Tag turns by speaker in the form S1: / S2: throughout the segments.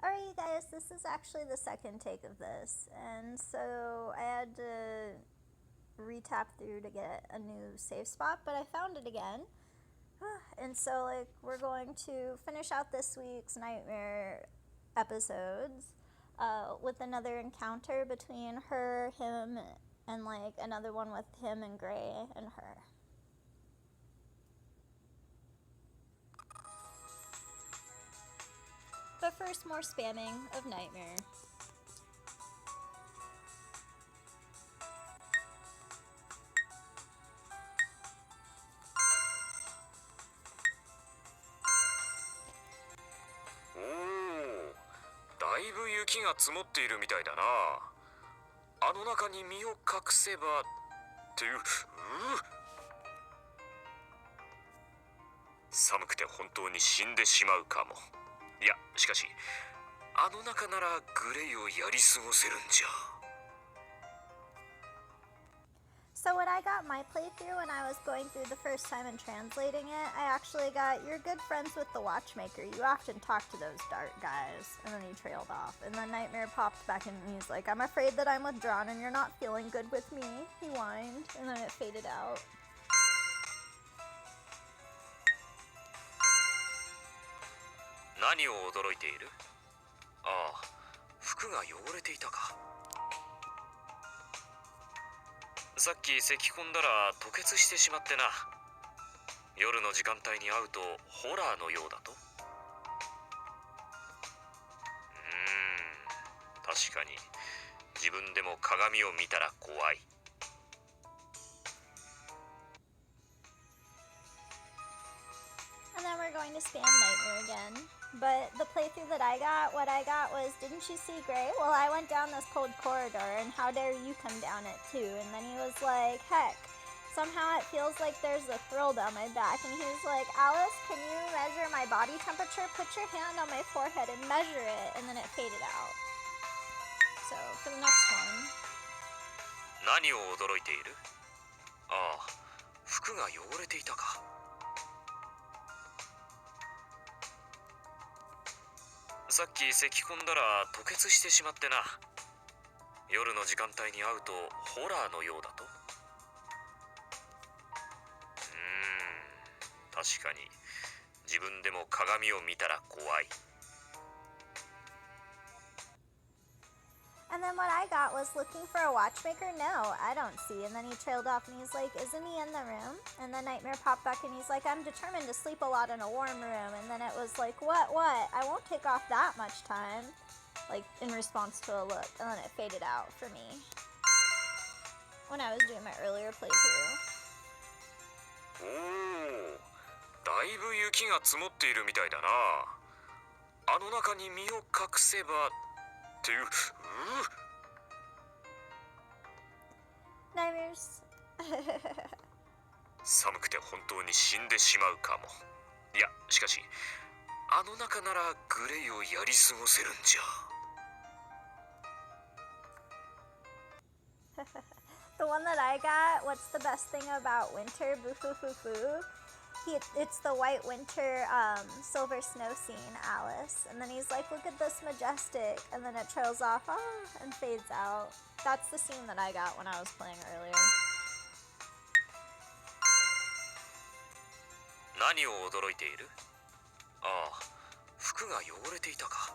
S1: Alright, you guys, this is actually the second take of this, and so I had to re-tap through to get a new save spot, but I found it again. And so, like, we're going to finish out this week's Nightmare episodes with another encounter between her, him, and, like, another one with him and Gray and her. But first, more spamming of Nightmare.
S2: Oh, だいぶ雪が積もっているみたいだな。あの中に身を隠せばっていう。寒くて本当に死んでしまうかも。いや、しかしあの中ならグレイをやり過ごせるんじゃ。
S1: So when I got my playthrough, when I was going through the first time and translating it, I actually got, "You're good friends with the watchmaker. You often talk to those dark guys." And then he trailed off. And then Nightmare popped back in and he's like, "I'm afraid that I'm withdrawn and you're not feeling good with me." He whined, and then it faded out.
S2: 何を驚いている？ああ、服が汚れていたか。さっき咳き込んだら吐血してしまってな。夜の時間帯に会うとホラーのようだと。確かに自分でも鏡を見たら怖い。
S1: And then we're going to spam Nightmare again. But the playthrough that I got, what I got was, "Didn't you see Gray? Well, I went down this cold corridor, and how dare you come down it too?" And then he was like, "Heck, somehow it feels like there's a thrill down my back." And he was like, "Alice, can you measure my body temperature? Put your hand on my forehead and measure it." And then it faded out. So, for the next one.
S2: 何を驚いている？ああ、服が汚れていたか。さっき咳き込んだら吐血してしまってな。夜の時間帯に会うとホラーのようだと。確かに自分でも鏡を見たら怖い。
S1: And then what I got was, "Looking for a watchmaker? No, I don't see." And then he trailed off and he's like, "Isn't he in the room?" And then Nightmare popped back and he's like, "I'm determined to sleep a lot in a warm room." And then it was like, what? I won't take off that much time. Like, in response to a look. And then it faded out for me. When I was doing my earlier playthrough.
S2: おお、だいぶ雪が積もっているみたいだな。あの中に身を隠せばっていう。
S1: Nightmares.
S2: 寒くて本当に死んでしまうかも。いや、しかしあの中ならグレイをやり過ごせるんじゃ。
S1: The one that I got, what's the best thing about winter? Boo foo foo foo. It's the white winter silver snow scene, Alice. And then he's like, "Look at this majestic." And then it trails off and fades out. That's the scene that I got when I was playing earlier.
S2: 何を驚いている？ああ、服が汚れていたか。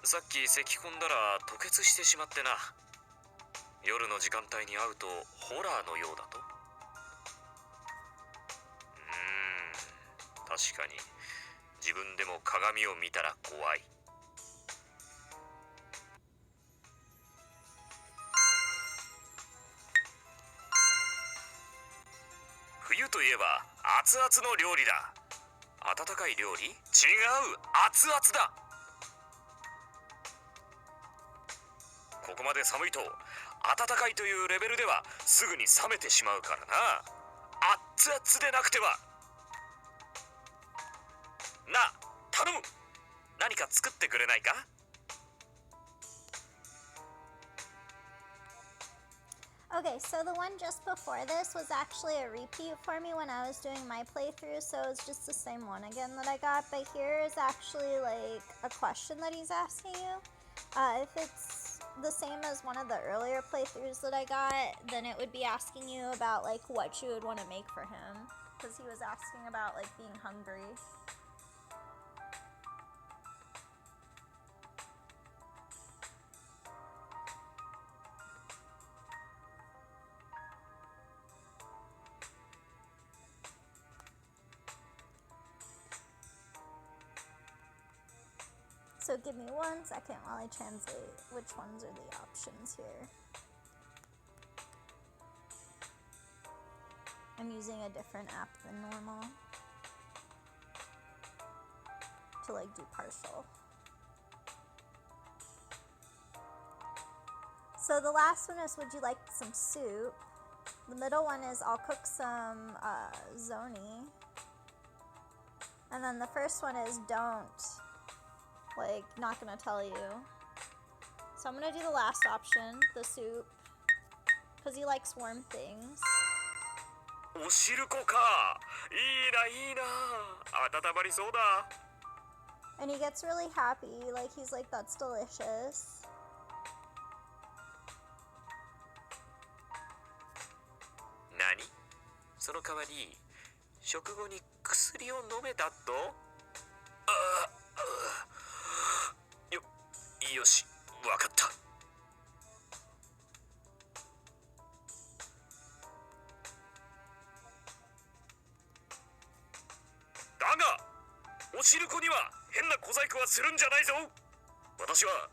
S2: さっき咳き込んだら吐血してしまってな。夜の時間帯に会うとホラーのようだと。確かに自分でも鏡を見たら怖い。冬といえば熱々の料理だ。温かい料理？違う、熱々だ。ここまで寒いと温かいというレベルではすぐに冷めてしまうからな。熱々でなくては。なあ、頼む。何か作ってくれないか？
S1: Okay, so the one just before this was actually a repeat for me when I was doing my playthrough, so it's just the same one again that I got, but here is actually like a question that he's asking you. If it's the same as one of the earlier playthroughs that I got, then it would be asking you about like what you would want to make for him, because he was asking about like being hungry. So give me 1 second while I translate which ones are the options here. I'm using a different app than normal to like do partial. So the last one is, would you like some soup? The middle one is, I'll cook some zoni. And then the first one is, don't. Like, not gonna tell you. So I'm gonna do the last option, the soup, because he likes warm things.
S2: お汁粉か。いいな、いいな。温まりそうだ。
S1: And he gets really happy, like he's like, that's delicious.
S2: 何？その代わり食後に薬を飲めたと？よし、わかった。だが、お汁粉には変な小細工はするんじゃないぞ。私は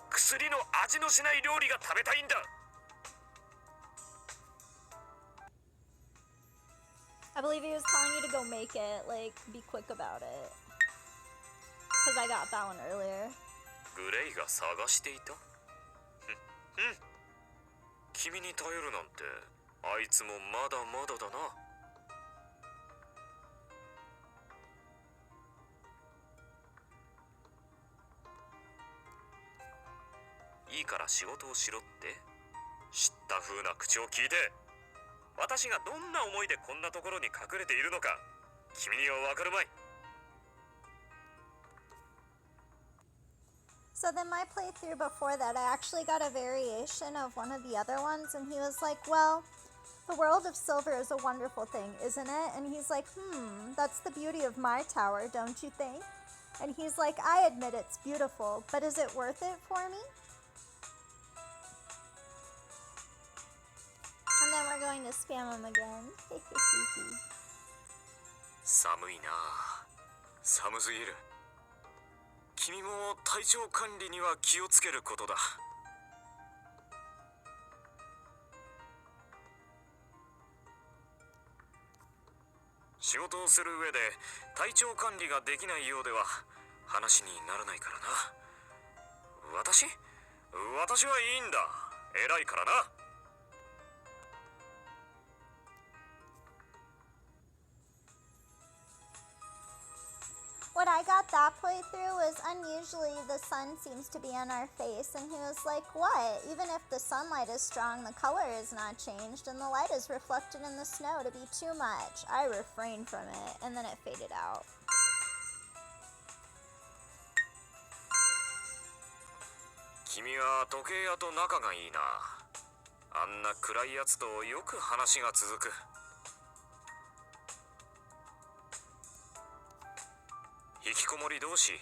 S2: 薬の味のしない料理が食べたいんだ。
S1: I believe he was telling you to go make it, like, be quick about it. Because I got that one earlier.
S2: グレイが探していた？君に頼るなんて、あいつもまだまだだな。いいから仕事をしろって？知った風な口を聞いて、私がどんな思いでこんなところに隠れているのか、君にはわかるまい。
S1: So then my playthrough before that, I actually got a variation of one of the other ones, and he was like, well, the world of silver is a wonderful thing, isn't it? And he's like, that's the beauty of my tower, don't you think? And he's like, I admit it's beautiful, but is it worth it for me? And then we're going to spam him again.
S2: 寒いな。寒すぎる。君も体調管理には気をつけることだ。仕事をする上で体調管理ができないようでは話にならないからな。私はいいんだ。偉いからな。
S1: What I got that playthrough was unusually the sun seems to be on our face, and he was like, what? Even if the sunlight is strong, the color is not changed, and the light is reflected in the snow to be too much. I refrained from it, and then it faded out.
S2: Kimiは時計屋と仲がいいな。あんな暗いやつとよく話が続く。引きこもり同士、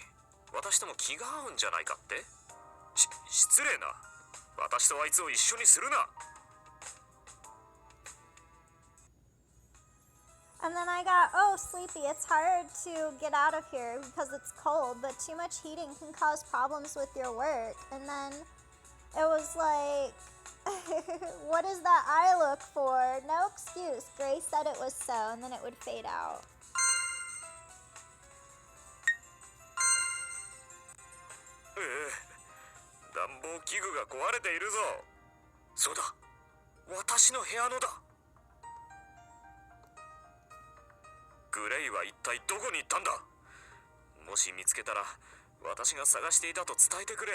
S2: 私とも気が合うんじゃないかって？失礼な。私とあいつを一緒にするな。
S1: And then I got, oh, sleepy, it's hard to get out of here because it's cold, but too much heating can cause problems with your work. And then it was like, what is that eye look for? No excuse. Grace said it was so, and then it would fade out.
S2: Eh, 暖房器具が壊れているぞ。そうだ。私の部屋のだ。グレイは一体どこに行ったんだ。もし見つけたら私が探していたと伝えてくれ。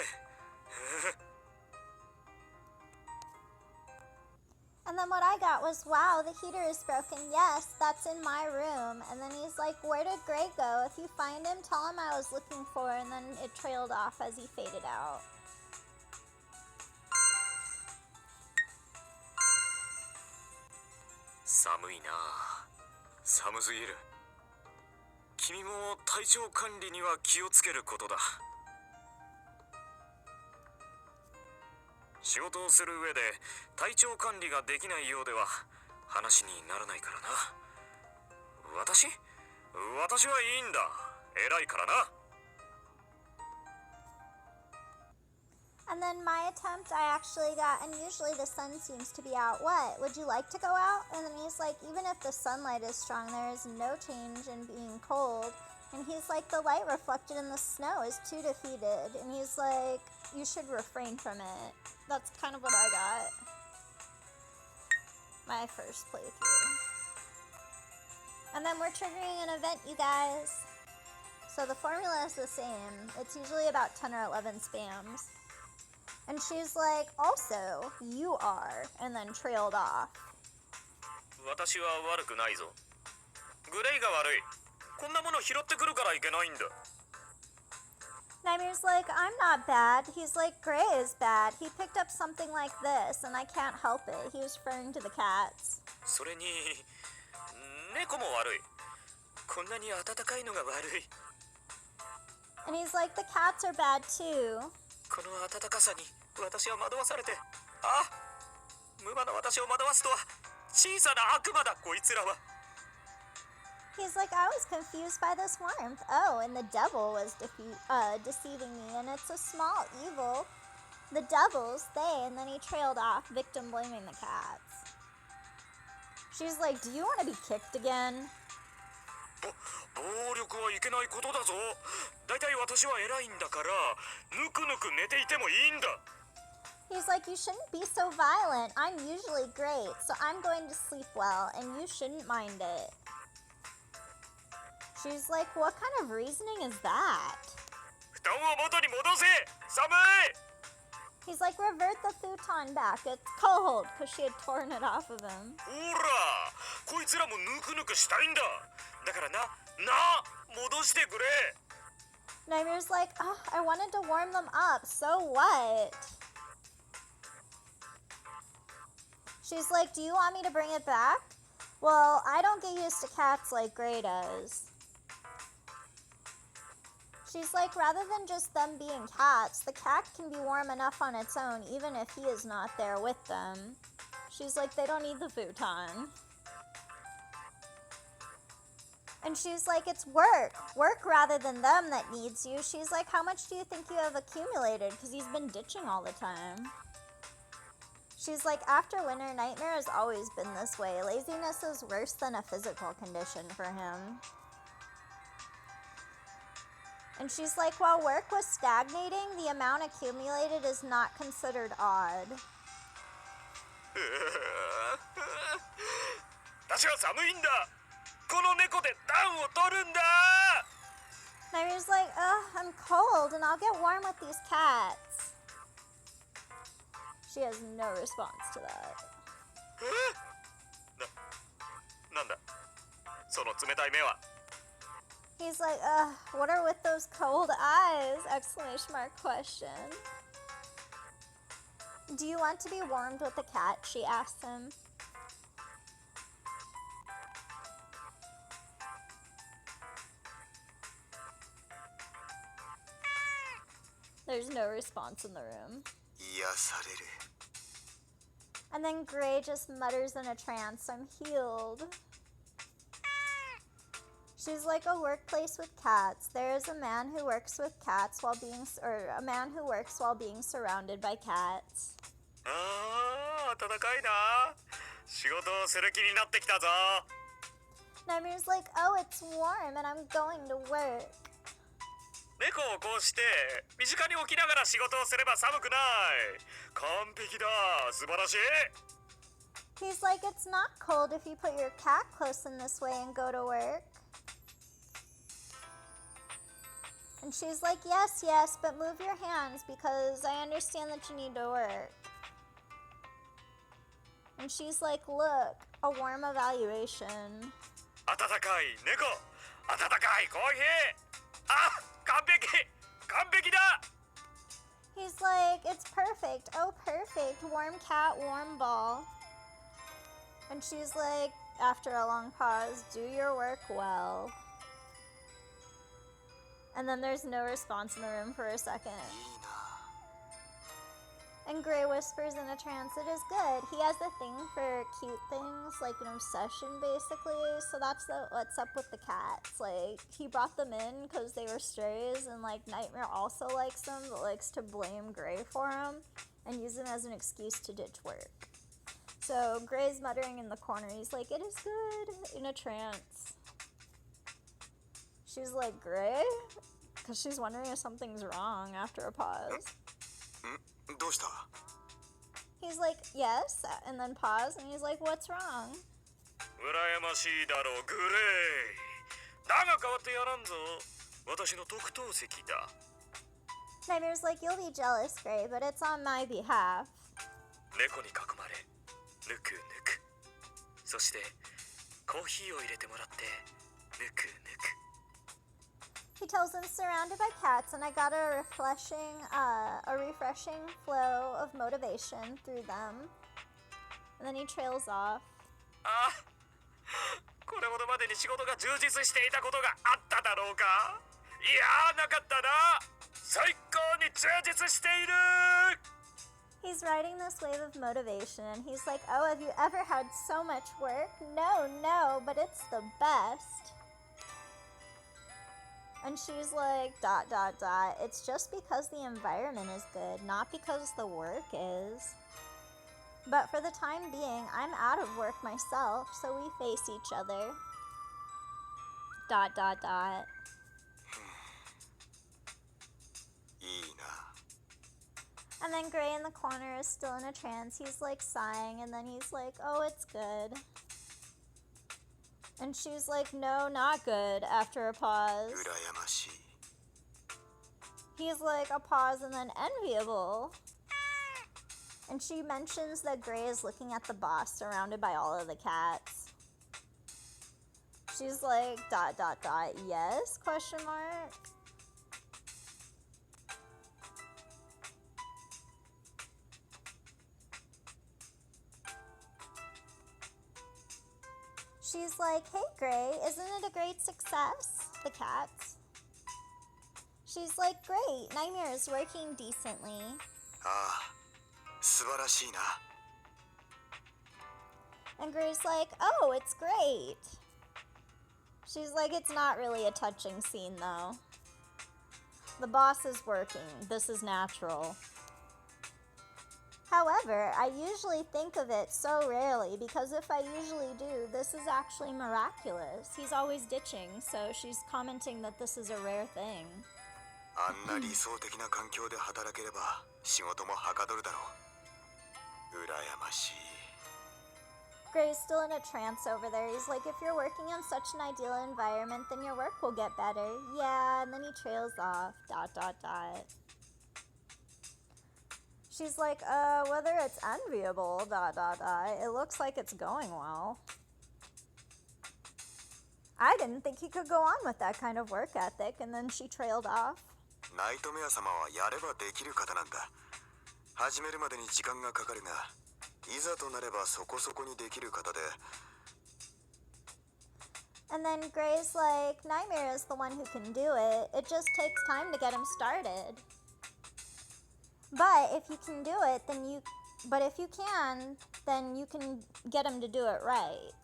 S1: And then what I got was, wow, the heater is broken. Yes, that's in my room. And then he's like, where did Gray go? If you find him, tell him I was looking for. And then it trailed off as he faded out.
S2: Samui na. 寒すぎる。君も体調管理には気をつけることだ。仕事をする上で体調管理ができないようでは話にならないからな。私はいいんだ。偉いからな。
S1: And then my attempt, I actually got, and usually the sun seems to be out. What? Would you like to go out? And then he's like, even if the sunlight is strong, there is no change in being cold. And he's like, the light reflected in the snow is too defeated. And he's like, you should refrain from it. That's kind of what I got. My first playthrough. And then we're triggering an event, you guys. So the formula is the same. It's usually about 10 or 11 spams. And she's like, also, you are, and then trailed off.
S2: 私は悪くないぞ。グレイが悪い。こんなもの拾ってくるからいけないんだ。
S1: Nightmare's like, I'm not bad. He's like, Gray is bad. He picked up something like this, and I can't help it. He was referring to the cats.
S2: それに、猫も悪い。こんなに暖かいのが悪い。
S1: And he's like, the cats are bad too.
S2: この暖かさに私は惑わされて、あ、無魔の私を惑わすとは小さな悪魔だこいつらは。
S1: He's like, I was confused by this warmth. Oh, and the devil was deceiving me, and it's a small evil. The devils, they, and then he trailed off, victim blaming the cats. She's like, do you want to be kicked again?
S2: 暴力はいけないことだぞ。だいたい私は偉いんだから、ぬくぬく寝ていてもいいんだ。
S1: He's like, you shouldn't be so violent. I'm usually great, so I'm going to sleep well, and you shouldn't mind it. She's like, what kind of reasoning is that?
S2: 布団を元に戻せ。寒い。
S1: He's like, revert the futon back. It's cold, because she had torn it off of him.
S2: ほら、こいつらもぬくぬくしたいんだ。だからな、戻してくれ。
S1: Nightmare's like, oh, I wanted to warm them up, so what? She's like, do you want me to bring it back? Well, I don't get used to cats like Gray does. She's like, rather than just them being cats, the cat can be warm enough on its own even if he is not there with them. She's like, they don't need the futon. And she's like, it's work rather than them that needs you. She's like, how much do you think you have accumulated? Because he's been ditching all the time. She's like, after winter, Nightmare has always been this way. Laziness is worse than a physical condition for him. And she's like, while work was stagnating, the amount accumulated is not considered odd.
S2: 私は寒いんだ。この猫で暖を取るんだ。
S1: Nightmare's like, ugh, I'm cold and I'll get warm with these cats. She has no response to that.
S2: なんだその冷たい目は。
S1: He's like, ugh, what are with those cold eyes? Exclamation mark question. Do you want to be warmed with a cat? She asked him. There's no response in the room.
S2: 癒される。
S1: And then Gray just mutters in a trance, I'm healed. She's like, a workplace with cats. There is a man who works with cats while being, or a man who works while being surrounded by cats.
S2: ああ、暖かいな。仕事をする気になってきたぞ。
S1: Nightmare's like, oh, it's warm and I'm going to work.
S2: 猫をこうして身近に置きながら仕事をすれば寒くない。完璧だ。素晴らしい。
S1: He's like, it's not cold if you put your cat close in this way and go to work. And she's like, yes, yes, but move your hands because I understand that you need to work. And she's like, look, a warm evaluation.
S2: 温かい猫、温かいコーヒー。あ、完璧、完璧だ。
S1: He's like, it's perfect. Oh, perfect. Warm cat, warm ball. And she's like, after a long pause, do your work well. And then there's no response in the room for a second. And Gray whispers in a trance, it is good. He has a thing for cute things, like an obsession basically. So that's what's up with the cats. Like, he brought them in because they were strays, and like Nightmare also likes them, but likes to blame Gray for them and use them as an excuse to ditch work. So Gray's muttering in the corner. He's like, it is good, in a trance. She's like, Gray? Because she's wondering if something's wrong after a pause.
S2: どうした?
S1: He's like, yes, and then pause, and he's like, what's wrong?
S2: 羨ましいだろう、グレイ。だが変わってやらんぞ。私の特等席だ。
S1: Nightmare's like, you'll be jealous, Gray, but it's on my behalf.
S2: 猫に囲まれ、ぬくぬく。そして、コーヒーを入れてもらって、ぬくぬく。
S1: He tells them surrounded by cats, and I got a refreshing flow of motivation through them. And then he trails off.
S2: あ、これほどまでに仕事が充実していたことがあっただろうか。いや、なかったな。最高に充実している。
S1: He's riding this wave of motivation, and he's like, oh, have you ever had so much work? No, but it's the best. And she's like, ... It's just because the environment is good, not because the work is. But for the time being, I'm out of work myself, so we face each other. ... And then Gray in the corner is still in a trance. He's like sighing, and then he's like, oh, it's good. And she's like, no, not good, after a pause.
S2: 羨ましい。
S1: He's like, a pause and then enviable. And she mentions that Gray is looking at the boss surrounded by all of the cats. She's like, ... yes, question mark. She's like, hey, Gray, isn't it a great success? The cats. She's like, great, Nightmare is working decently.
S2: ああ、素晴らしいな。
S1: And Gray's like, oh, it's great. She's like, it's not really a touching scene, though. The boss is working. This is natural. However, I usually think of it so rarely, because if I usually do, this is actually miraculous. He's always ditching, so she's commenting that this is a rare thing.
S2: あんな理想的な環境で働ければ仕事もはかどるだろう。羨ましい。
S1: Gray's still in a trance over there. He's like, if you're working in such an ideal environment, then your work will get better. Yeah, and then he trails off. ... She's like, whether it's enviable, ... it looks like it's going well. I didn't think he could go on with that kind of work ethic, and then she trailed off.
S2: ナイトメア様はやればできる方なんだ。始めるまでに時間がかかるが、いざとなればそこそこにできる方で。
S1: And then Gray's like, Nightmare is the one who can do it. It just takes time to get him started. But if you can do it, then if you can, then you can get him to do it right.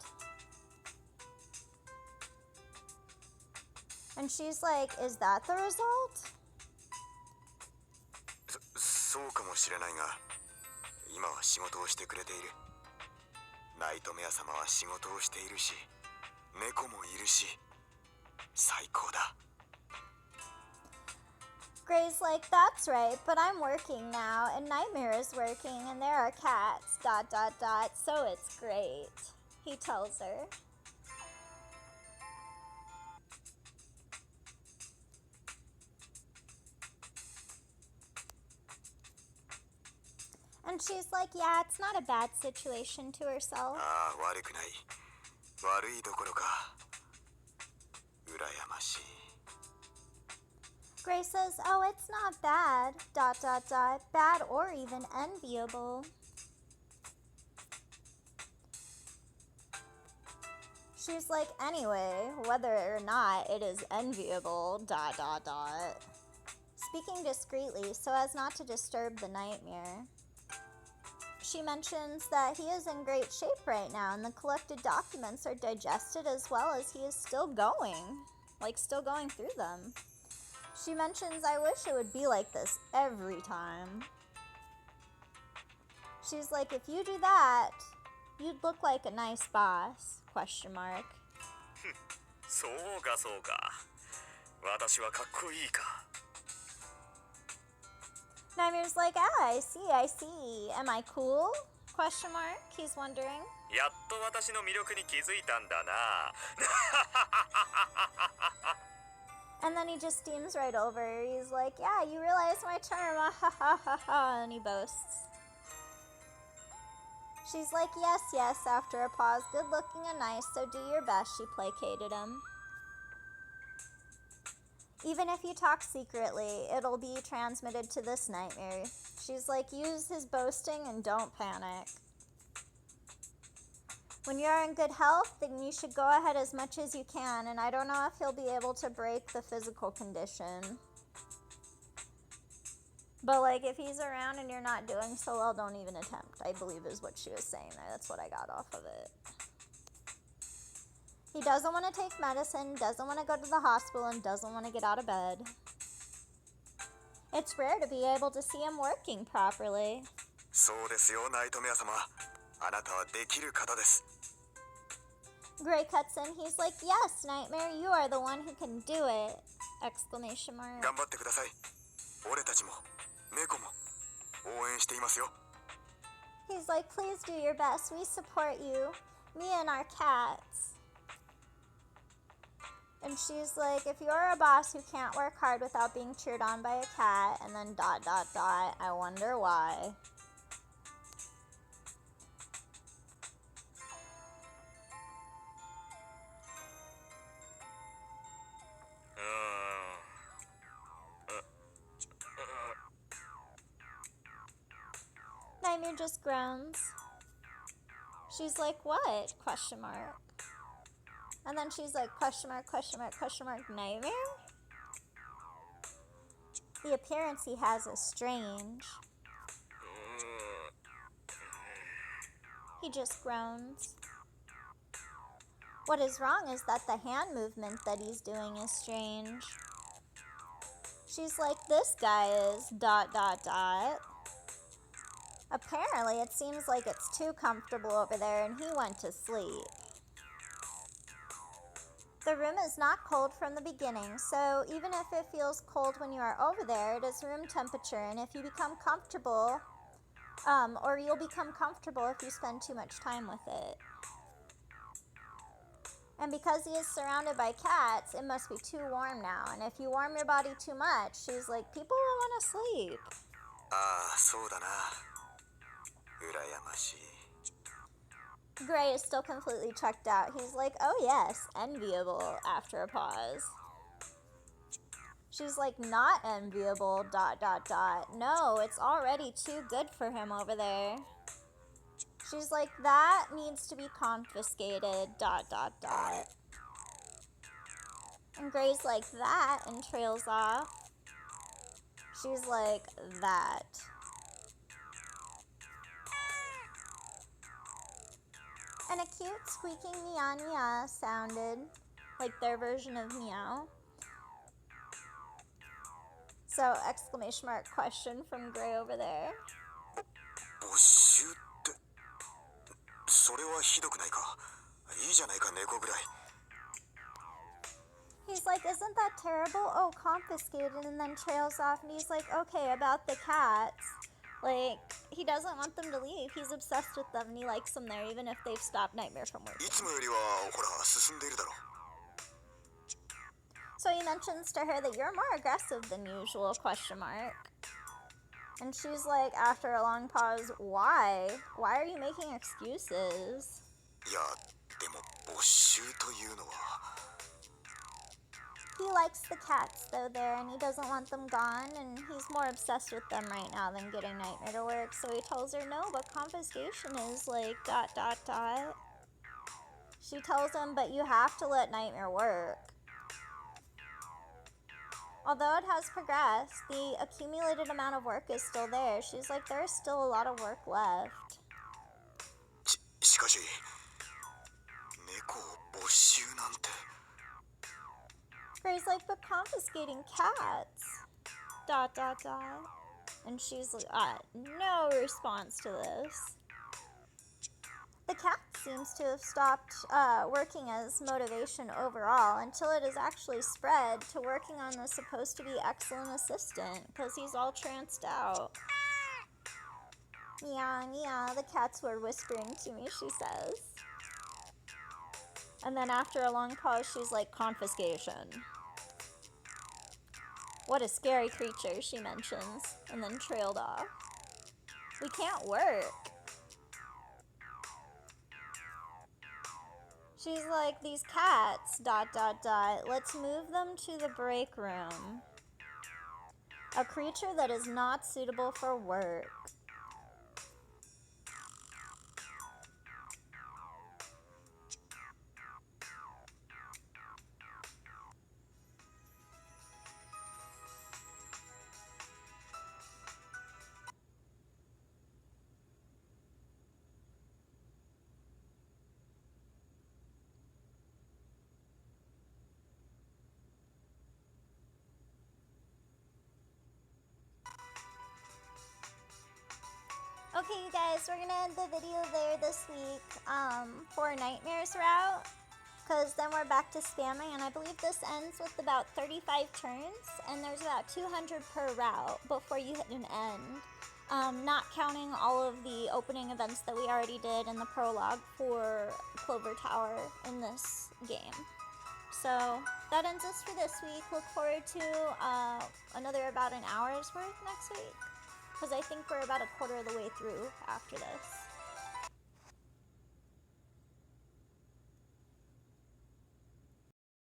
S1: And she's like, is that the result?
S2: そうかもしれないが、今は仕事をしてくれている。ナイトメア様は仕事をしているし、猫もいるし、最高だ。
S1: Gray's like, that's right, but I'm working now, and Nightmare is working, and there are cats, ... so it's great, he tells her. And she's like, yeah, it's not a bad situation to herself.
S2: ああ、悪くない。悪いどころか。羨ましい。
S1: Gray says, oh, it's not bad, ... bad or even enviable. She's like, anyway, whether or not it is enviable, ... Speaking discreetly so as not to disturb the nightmare. She mentions that he is in great shape right now and the collected documents are digested as well as he is still going. Like, still going through them. She mentions, I wish it would be like this every time. She's like, if you do that, you'd look like a nice boss, ?
S2: そうかそうか。私はかっこいいか。
S1: Nightmare's like, ah, I see. Am I cool? ? He's wondering.
S2: やっと私の魅力に気づいたんだな。
S1: And then he just steams right over. He's like, yeah, you realize my charm, and he boasts. She's like, yes, after a pause, good looking and nice, so do your best, she placated him. Even if you talk secretly, it'll be transmitted to this nightmare. She's like, use his boasting and don't panic. When you're in good health, then you should go ahead as much as you can, and I don't know if he'll be able to break the physical condition. But, like, if he's around and you're not doing so well, don't even attempt, I believe is what she was saying there. That's what I got off of it. He doesn't want to take medicine, doesn't want to go to the hospital, and doesn't want to get out of bed. It's rare to be able to see him working properly.
S2: そうですよ、ナイトメア様。あなたはできる方です。
S1: Gray cuts in. He's like, yes, Nightmare, you are the one who can do it! !
S2: 頑張ってください。俺たちも、猫も、応援していますよ。
S1: He's like, please do your best. We support you. Me and our cats. And she's like, if you're a boss who can't work hard without being cheered on by a cat, and then ... I wonder why. Nightmare just groans. She's like, what? ? And then she's like, ? Nightmare? The appearance he has is strange. He just groans. What is wrong is that the hand movement that he's doing is strange. She's like, this guy is ... Apparently, it seems like it's too comfortable over there and he went to sleep. The room is not cold from the beginning, so even if it feels cold when you are over there, it is room temperature, and if you become comfortable, or you'll become comfortable if you spend too much time with it. And because he is surrounded by cats, it must be too warm now, and if you warm your body too much, she's like, people will want to sleep.
S2: ああ、そうだな。羨ましい。
S1: Gray is still completely checked out. He's like, oh yes, enviable, after a pause. She's like, not enviable, ... No, it's already too good for him over there. She's like, that needs to be confiscated, ... And Gray's like, that, and trails off. She's like, that. And a cute squeaking meow sounded, like their version of meow. So, ! Question from Gray over there.
S2: 没収って、それはひどくないか。いいじゃないか、猫ぐらい。
S1: He's like, isn't that terrible? Oh, confiscated, and then trails off, and he's like, okay, about the cats. Like, he doesn't want them to leave. He's obsessed with them, and he likes them there, even if they've stopped Nightmare from working.
S2: いつもよりは、ほら、進んでいるだろう。
S1: So he mentions to her that you're more aggressive than usual, ? And she's like, after a long pause, why? Why are you making excuses?
S2: いや、でも没収というのは。
S1: He likes the cats though there, and he doesn't want them gone, and he's more obsessed with them right now than getting Nightmare to work, so he tells her no, but confiscation is like ... She tells him, but you have to let Nightmare work. Although it has progressed, the accumulated amount of work is still there. She's like, there's still a lot of work left.
S2: しかし、猫を没収なんて。
S1: Gray's like, but confiscating cats ... And she's like, no response to this. The cat seems to have stopped working as motivation overall until it has actually spread to working on the supposed to be excellent assistant because he's all tranced out. Meow, meow, the cats were whispering to me, she says. And then after a long pause, she's like, confiscation. What a scary creature, she mentions, and then trailed off. We can't work. She's like, these cats, ... Let's move them to the break room. A creature that is not suitable for work. Okay, you guys, we're gonna end the video there this week for Nightmare's route, because then we're back to spamming, and I believe this ends with about 35 turns, and there's about 200 per route before you hit an end, not counting all of the opening events that we already did in the prologue for Clover Tower in this game. So that ends us for this week. Look forward to another about an hour's worth next week, because I think we're about a quarter of the way through after this.